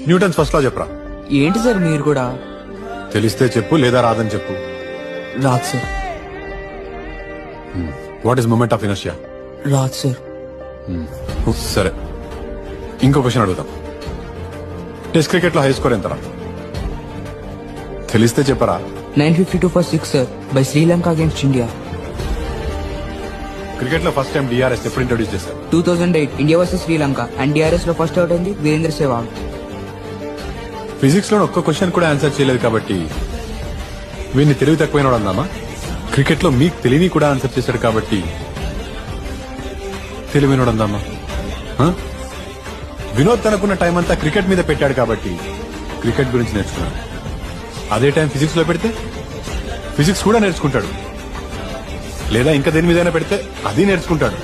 Newton's first లా చెప్పరా. ఏంటి sir మీరు కూడా? తెలిస్తే చెప్పు, లేదా రాదని చెప్పు. రాదు sir. What is moment of inertia? రాదు సార్. సరే, ఇంకో క్వశ్చన్ అడుగుతాం. టెస్ట్ క్రికెట్ లో హై స్కోర్ ఎంతరా? తెలిస్తే చెప్పరా. 952 for 6 sir by Sri Lanka against India. Cricket లో ఫస్ట్ టైం డిఆర్ఎస్ ఎప్పుడు ఇంట్రొడ్యూస్ చేశారు? 2008 India vs Sri Lanka and DRS లో ఫస్ట్ అవుట్ అయింది వీరేంద్ర సెహ్వాగ్. ఫిజిక్స్ లో ఒక్క క్వశ్చన్ కూడా ఆన్సర్ చేయలేదు కాబట్టి వీడిని తెలివి తక్కువైనడు అందామా? క్రికెట్ లో మీకు తెలివి కూడా ఆన్సర్ చేశాడు కాబట్టి తెలివైనడు అందామా? వినోద్ తనకున్న టైం అంతా క్రికెట్ మీద పెట్టాడు కాబట్టి క్రికెట్ గురించి నేర్చుకున్నాడు. అదే టైం ఫిజిక్స్ లో పెడితే ఫిజిక్స్ కూడా నేర్చుకుంటాడు, లేదా ఇంకా దేని మీదైనా పెడితే అది నేర్చుకుంటాడు.